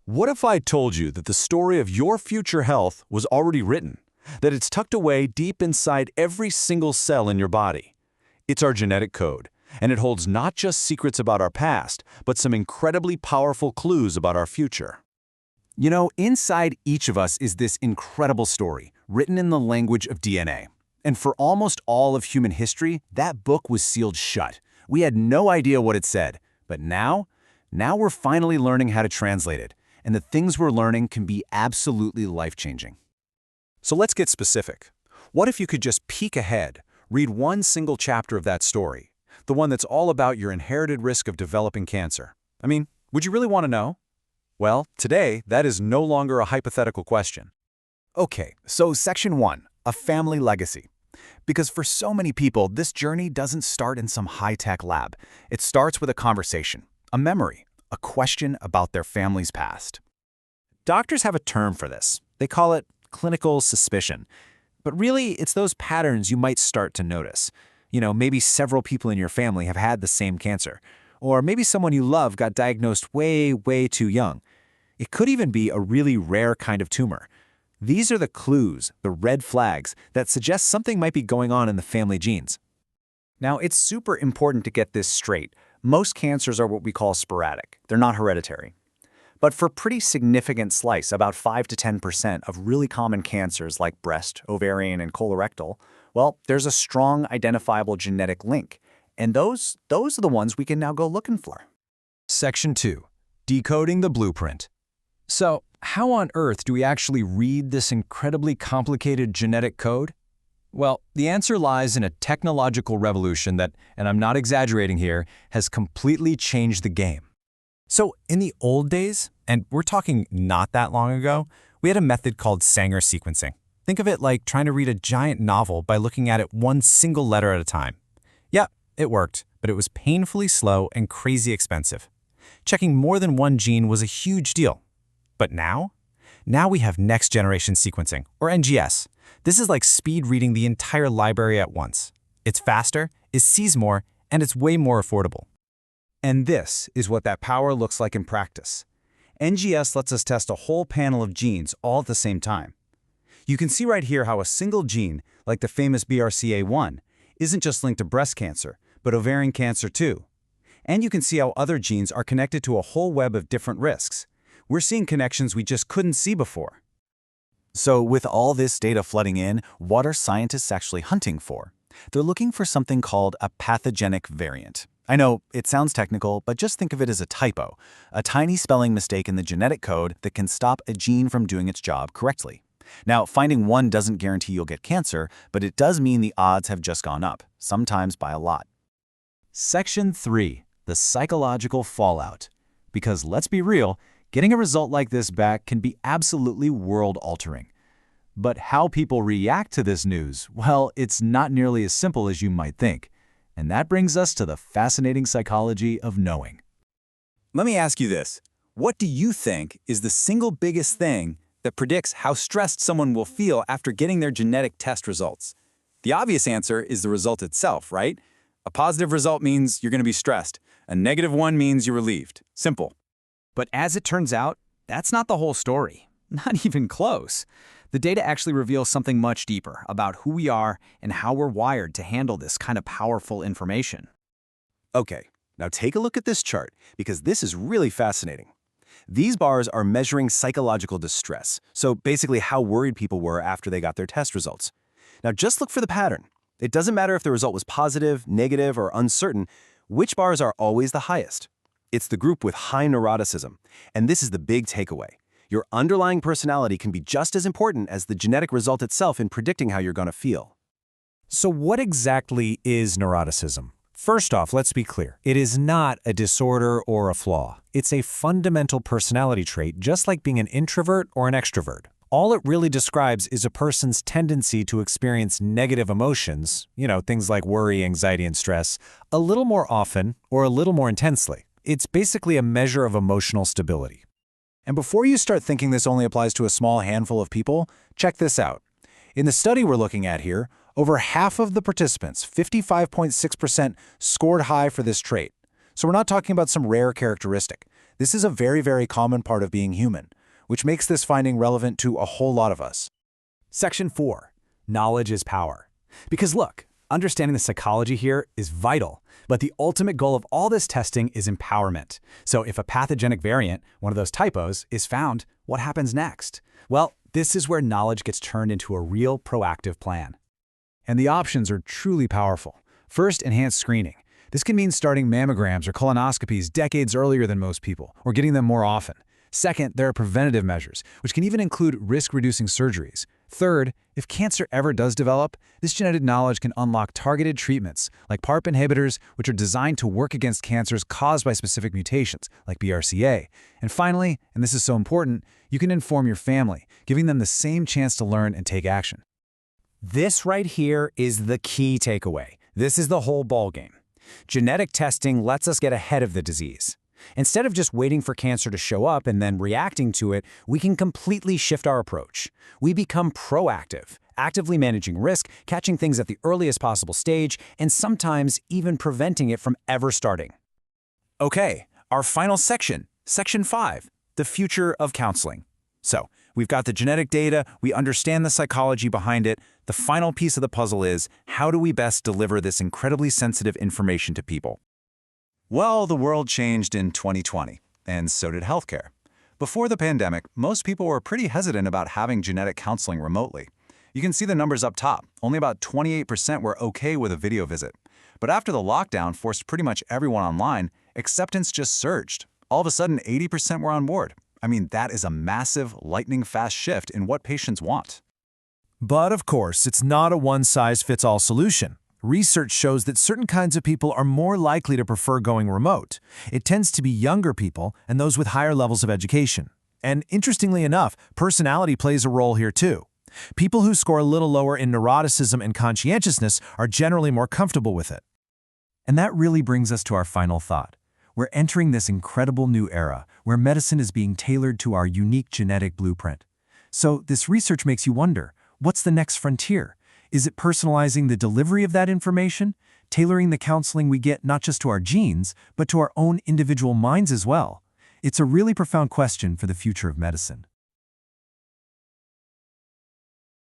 What if I told you that the story of your future health was already written? That it's tucked away deep inside every single cell in your body? It's our genetic code, and it holds not just secrets about our past, but some incredibly powerful clues about our future. You know, inside each of us is this incredible story, written in the language of DNA. And for almost all of human history, that book was sealed shut. We had no idea what it said. But now we're finally learning how to translate it. And the things we're learning can be absolutely life-changing. So let's get specific. What if you could just peek ahead, read one single chapter of that story, the one that's all about your inherited risk of developing cancer? I mean, would you really want to know? Well, today, that is no longer a hypothetical question. Okay, so Section 1, a family legacy. Because for so many people, this journey doesn't start in some high-tech lab. It starts with a conversation, a memory, a question about their family's past. Doctors have a term for this. They call it clinical suspicion. But really, it's those patterns you might start to notice. You know, maybe several people in your family have had the same cancer. Or maybe someone you love got diagnosed way, way too young. It could even be a really rare kind of tumor. These are the clues, the red flags, that suggest something might be going on in the family genes. Now, it's super important to get this straight. Most cancers are what we call sporadic. They're not hereditary. But for a pretty significant slice, about 5 to 10% of really common cancers like breast, ovarian, and colorectal, well, there's a strong identifiable genetic link. And those are the ones we can now go looking for. Section 2. Decoding the blueprint. So, how on earth do we actually read this incredibly complicated genetic code? Well, the answer lies in a technological revolution that, and I'm not exaggerating here, has completely changed the game. So in the old days, and we're talking not that long ago, we had a method called Sanger sequencing. Think of it like trying to read a giant novel by looking at it one single letter at a time. Yeah, it worked, but it was painfully slow and crazy expensive. Checking more than one gene was a huge deal. But now we have next-generation sequencing, or NGS. This is like speed reading the entire library at once. It's faster, it sees more, and it's way more affordable. And this is what that power looks like in practice. NGS lets us test a whole panel of genes all at the same time. You can see right here how a single gene, like the famous BRCA1, isn't just linked to breast cancer, but ovarian cancer too. And you can see how other genes are connected to a whole web of different risks. We're seeing connections we just couldn't see before. So with all this data flooding in, what are scientists actually hunting for? They're looking for something called a pathogenic variant. I know, it sounds technical, but just think of it as a typo, a tiny spelling mistake in the genetic code that can stop a gene from doing its job correctly. Now, finding one doesn't guarantee you'll get cancer, but it does mean the odds have just gone up, sometimes by a lot. Section 3. The psychological fallout. Because let's be real, getting a result like this back can be absolutely world-altering. But how people react to this news, well, it's not nearly as simple as you might think. And that brings us to the fascinating psychology of knowing. Let me ask you this. What do you think is the single biggest thing that predicts how stressed someone will feel after getting their genetic test results? The obvious answer is the result itself, right? A positive result means you're going to be stressed. A negative one means you're relieved. Simple. But as it turns out, that's not the whole story. Not even close. The data actually reveals something much deeper about who we are and how we're wired to handle this kind of powerful information. Okay, now take a look at this chart, because this is really fascinating. These bars are measuring psychological distress, so basically how worried people were after they got their test results. Now just look for the pattern. It doesn't matter if the result was positive, negative, or uncertain, which bars are always the highest. It's the group with high neuroticism, and this is the big takeaway. Your underlying personality can be just as important as the genetic result itself in predicting how you're going to feel. So what exactly is neuroticism? First off, let's be clear. It is not a disorder or a flaw. It's a fundamental personality trait, just like being an introvert or an extrovert. All it really describes is a person's tendency to experience negative emotions, things like worry, anxiety, and stress, a little more often or a little more intensely. It's basically a measure of emotional stability. And before you start thinking this only applies to a small handful of people, check this out. In the study we're looking at here, over half of the participants, 55.6%, scored high for this trait. So we're not talking about some rare characteristic. This is a very, very common part of being human, which makes this finding relevant to a whole lot of us. Section 4. Knowledge is power. Because look, understanding the psychology here is vital, but the ultimate goal of all this testing is empowerment. So if a pathogenic variant, one of those typos, is found, what happens next? Well, this is where knowledge gets turned into a real proactive plan. And the options are truly powerful. First, enhanced screening. This can mean starting mammograms or colonoscopies decades earlier than most people, or getting them more often. Second, there are preventative measures, which can even include risk-reducing surgeries. Third, if cancer ever does develop, this genetic knowledge can unlock targeted treatments, like PARP inhibitors, which are designed to work against cancers caused by specific mutations, like BRCA. And finally, and this is so important, you can inform your family, giving them the same chance to learn and take action. This right here is the key takeaway. This is the whole ballgame. Genetic testing lets us get ahead of the disease. Instead of just waiting for cancer to show up and then reacting to it, we can completely shift our approach. We become proactive, actively managing risk, catching things at the earliest possible stage, and sometimes even preventing it from ever starting. Okay, our final section, Section 5, the future of counseling. So, we've got the genetic data, we understand the psychology behind it. The final piece of the puzzle is, how do we best deliver this incredibly sensitive information to people? Well, the world changed in 2020, and so did healthcare. Before the pandemic, most people were pretty hesitant about having genetic counseling remotely. You can see the numbers up top. Only about 28% were okay with a video visit. But after the lockdown forced pretty much everyone online, acceptance just surged. All of a sudden, 80% were on board. I mean, that is a massive, lightning-fast shift in what patients want. But of course, it's not a one-size-fits-all solution. Research shows that certain kinds of people are more likely to prefer going remote. It tends to be younger people and those with higher levels of education. And interestingly enough, personality plays a role here too. People who score a little lower in neuroticism and conscientiousness are generally more comfortable with it. And that really brings us to our final thought. We're entering this incredible new era where medicine is being tailored to our unique genetic blueprint. So this research makes you wonder, what's the next frontier? Is it personalizing the delivery of that information, tailoring the counseling we get not just to our genes, but to our own individual minds as well? It's a really profound question for the future of medicine.